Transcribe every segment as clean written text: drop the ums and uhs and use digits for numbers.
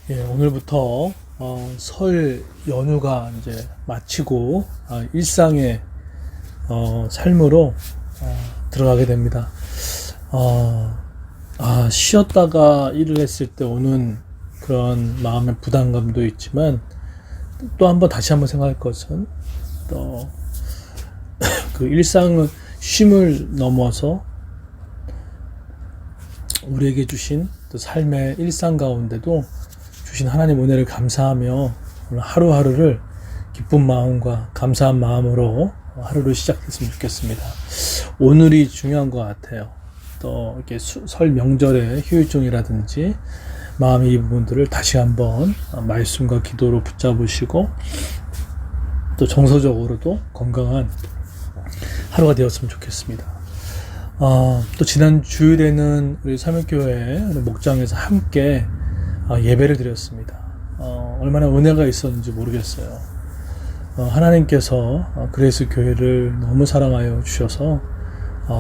예, 오늘부터 설 연휴가 이제 마치고 일상의 삶으로 들어가게 됩니다. 쉬었다가 일을 했을 때 오는 그런 마음의 부담감도 있지만 또 한번 다시 한번 생각할 것은 또 그 일상은 쉼을 넘어서 우리에게 주신 또 삶의 일상 가운데도 주신 하나님 은혜를 감사하며 오늘 하루하루를 기쁜 마음과 감사한 마음으로 하루를 시작했으면 좋겠습니다. 오늘이 중요한 것 같아요. 또 이렇게 설 명절의 휴일종이라든지 마음의 이 부분들을 다시 한번 말씀과 기도로 붙잡으시고 또 정서적으로도 건강한 하루가 되었으면 좋겠습니다. 또 지난 주일에는 우리 삼일교회 목장에서 함께 예배를 드렸습니다. 얼마나 은혜가 있었는지 모르겠어요. 하나님께서 그레이스 교회를 너무 사랑하여 주셔서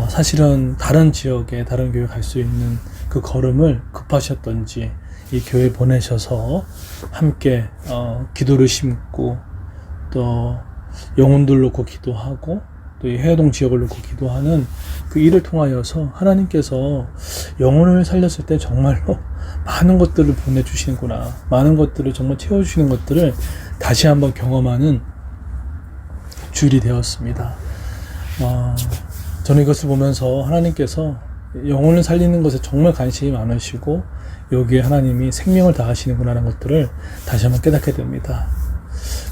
사실은 다른 지역에 다른 교회 갈 수 있는 그 걸음을 급하셨던지 이 교회 보내셔서 함께 기도를 심고 또 영혼들 놓고 기도하고 또 이 해동 지역을 놓고 기도하는 그 일을 통하여서 하나님께서 영혼을 살렸을 때 정말로 많은 것들을 보내주시는구나, 많은 것들을 정말 채워주시는 것들을 다시 한번 경험하는 주일이 되었습니다. 저는 이것을 보면서 하나님께서 영혼을 살리는 것에 정말 관심이 많으시고 여기에 하나님이 생명을 다하시는구나 하는 것들을 다시 한번 깨닫게 됩니다.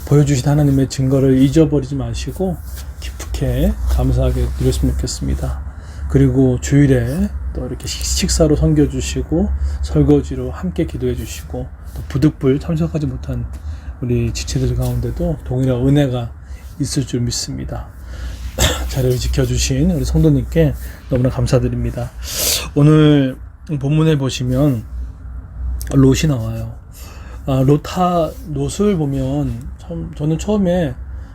보여주신 하나님의 증거를 잊어버리지 마시고 깊게 감사하게 누렸으면 좋겠습니다. 그리고 주일에 또 이렇게 식사로 섬겨주시고 설거지로 함께 기도해 주시고 또 부득불 참석하지 못한 우리 지체들 가운데도 동일한 은혜가 있을 줄 믿습니다. 자리를 지켜주신 우리 성도님께 너무나 감사드립니다. 오늘 본문에 보시면 롯이 나와요. 롯을 보면 저는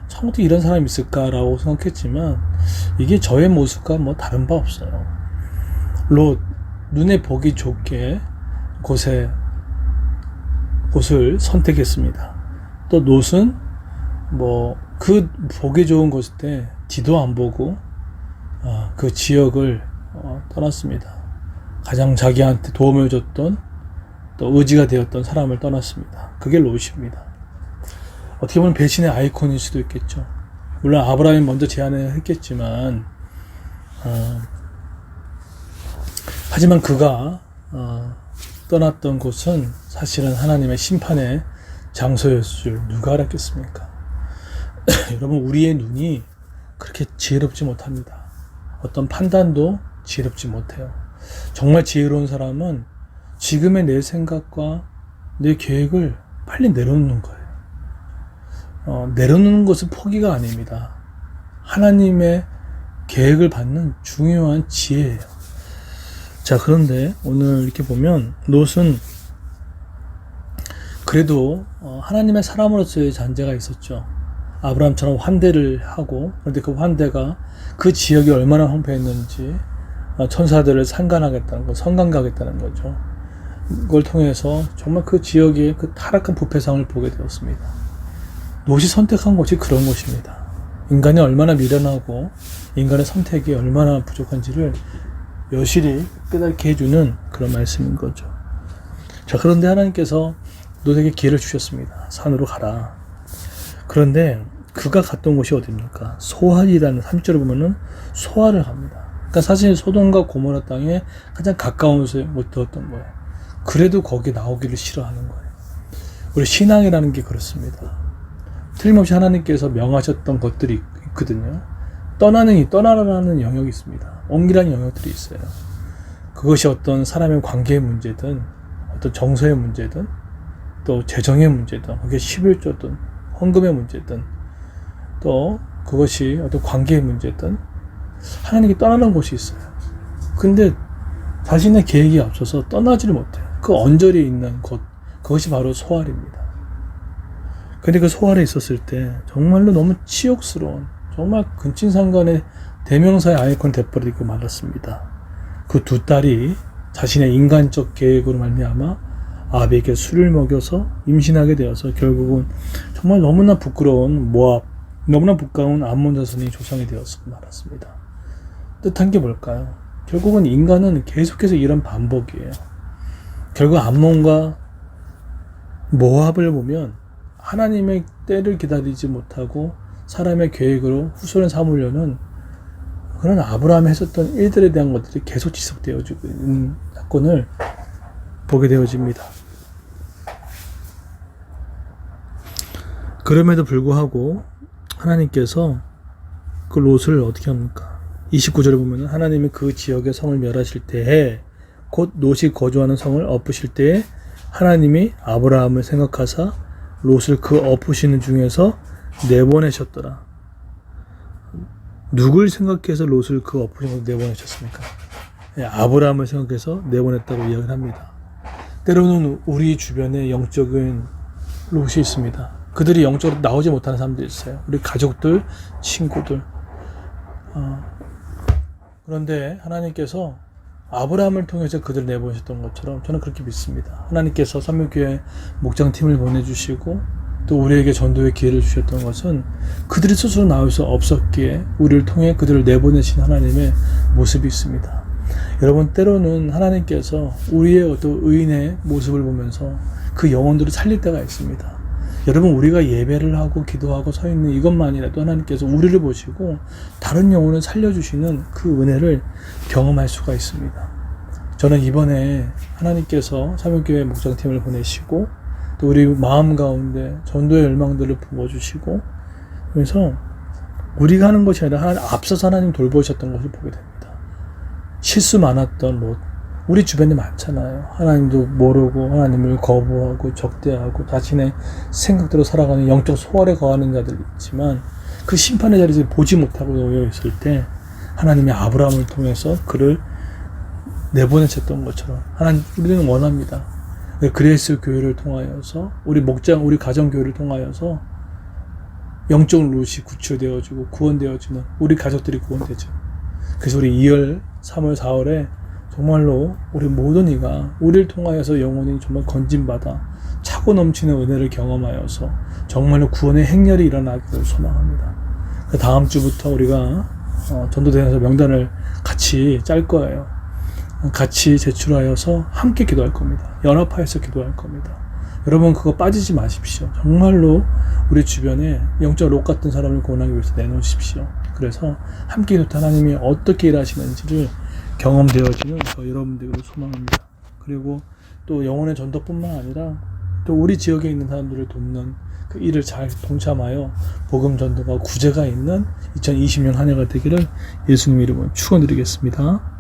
처음부터 이런 사람이 있을까라고 생각했지만 이게 저의 모습과 뭐 다른 바 없어요. 롯, 눈에 보기 좋게 곳을 선택했습니다. 또 롯은 그 보기 좋은 곳에 뒤도 안 보고 그 지역을 떠났습니다. 가장 자기한테 도움을 줬던 또 의지가 되었던 사람을 떠났습니다. 그게 롯입니다. 어떻게 보면 배신의 아이콘일 수도 있겠죠. 물론 아브라함이 먼저 제안을 했겠지만 하지만 그가 떠났던 곳은 사실은 하나님의 심판의 장소였을 줄 누가 알았겠습니까? 여러분, 우리의 눈이 그렇게 지혜롭지 못합니다. 어떤 판단도 지혜롭지 못해요. 정말 지혜로운 사람은 지금의 내 생각과 내 계획을 빨리 내려놓는 거예요. 내려놓는 것은 포기가 아닙니다. 하나님의 계획을 받는 중요한 지혜예요. 자, 그런데 오늘 이렇게 보면 롯은 그래도 하나님의 사람으로서의 잔재가 있었죠. 아브라함처럼 환대를 하고, 그런데 그 환대가 그 지역이 얼마나 황폐했는지 천사들을 상관하겠다는 거, 성관하겠다는 거죠. 그걸 통해서 정말 그 지역의 그 타락한 부패상을 보게 되었습니다. 롯이 선택한 곳이 그런 곳입니다. 인간이 얼마나 미련하고 인간의 선택이 얼마나 부족한지를 여실히 깨닫게 해주는 그런 말씀인 거죠. 자, 그런데 하나님께서 롯에게 기회를 주셨습니다. 산으로 가라. 그런데 그가 갔던 곳이 어디입니까? 소알이라는 3절을 보면은 소알을 갑니다. 그러니까 사실 소돔과 고모라 땅에 가장 가까운 곳에 못 들었던 거예요. 그래도 거기 나오기를 싫어하는 거예요. 우리 신앙이라는 게 그렇습니다. 틀림없이 하나님께서 명하셨던 것들이 있거든요. 떠나라는 영역이 있습니다. 옮기라는 영역들이 있어요. 그것이 어떤 사람의 관계의 문제든, 어떤 정서의 문제든, 또 재정의 문제든, 그게 11조든, 헌금의 문제든, 또 그것이 어떤 관계의 문제든, 하나님께 떠나는 곳이 있어요. 근데 자신의 계획이 앞서서 떠나지를 못해요. 그 언저리에 있는 곳, 그것이 바로 소알입니다. 근데 그 소알에 있었을 때 정말로 너무 치욕스러운, 정말 근친상간의 대명사의 아이콘 돼버리고 말았습니다. 그 두 딸이 자신의 인간적 계획으로 말미암아 아비에게 술을 먹여서 임신하게 되어서 결국은 정말 너무나 부끄러운 모압, 너무나 부끄러운 암몬 자손이 조상이 되었을 말았습니다. 뜻한 게 뭘까요? 결국은 인간은 계속해서 이런 반복이에요. 결국 암몬과 모압을 보면 하나님의 때를 기다리지 못하고 사람의 계획으로 후손을 삼으려는 그런 아브라함이 했었던 일들에 대한 것들이 계속 지속되어지고 있는 사건을 보게 되어집니다. 그럼에도 불구하고 하나님께서 그 롯을 어떻게 합니까? 29절에 보면 하나님이 그 지역의 성을 멸하실 때에 곧 롯이 거주하는 성을 엎으실 때에 하나님이 아브라함을 생각하사 롯을 그 엎으시는 중에서 내보내셨더라. 누굴 생각해서 롯을 그 엎으시는 중에서 내보내셨습니까? 아브라함을 생각해서 내보냈다고 이야기를 합니다. 때로는 우리 주변에 영적인 롯이 있습니다. 그들이 영적으로 나오지 못하는 사람들이 있어요. 우리 가족들, 친구들. 그런데 하나님께서 아브라함을 통해서 그들을 내보내셨던 것처럼 저는 그렇게 믿습니다. 하나님께서 삼육교회 목장팀을 보내주시고 또 우리에게 전도의 기회를 주셨던 것은 그들이 스스로 나올 수 없었기에 우리를 통해 그들을 내보내신 하나님의 모습이 있습니다. 여러분, 때로는 하나님께서 우리의 어떤 의인의 모습을 보면서 그 영혼들을 살릴 때가 있습니다. 여러분, 우리가 예배를 하고 기도하고 서 있는 이것만이라도 하나님께서 우리를 보시고 다른 영혼을 살려주시는 그 은혜를 경험할 수가 있습니다. 저는 이번에 하나님께서 삼육교회 목장팀을 보내시고 또 우리 마음 가운데 전도의 열망들을 부어주시고 그래서 우리가 하는 것이 아니라 앞서서 하나님 돌보셨던 것을 보게 됩니다. 실수 많았던 롯, 우리 주변에 많잖아요. 하나님도 모르고 하나님을 거부하고 적대하고 자신의 생각대로 살아가는 영적 소홀에 거하는 자들이 있지만 그 심판의 자리에서 보지 못하고 놓여 있을 때 하나님이 아브라함을 통해서 그를 내보내셨던 것처럼 하나님, 우리는 원합니다. 그레이스 교회를 통하여서 우리 목장, 우리 가정교회를 통하여서 영적 롯이 구출되어지고 구원되어지는 우리 가족들이 구원되죠. 그래서 우리 2월, 3월, 4월에 정말로 우리 모든 이가 우리를 통하여서 영혼이 정말 건진받아 차고 넘치는 은혜를 경험하여서 정말로 구원의 행렬이 일어나기를 소망합니다. 그 다음 주부터 우리가 전도대회에서 명단을 같이 짤 거예요. 같이 제출하여서 함께 기도할 겁니다. 연합하여서 기도할 겁니다. 여러분, 그거 빠지지 마십시오. 정말로 우리 주변에 영적 롯 같은 사람을 구원하기 위해서 내놓으십시오. 그래서 함께 기도할 때 하나님이 어떻게 일하시는지를 경험되어지는 저 여러분들을 소망합니다. 그리고 또 영혼의 전도뿐만 아니라 또 우리 지역에 있는 사람들을 돕는 그 일을 잘 동참하여 복음 전도가 구제가 있는 2020년 한 해가 되기를 예수님 이름으로 축원드리겠습니다.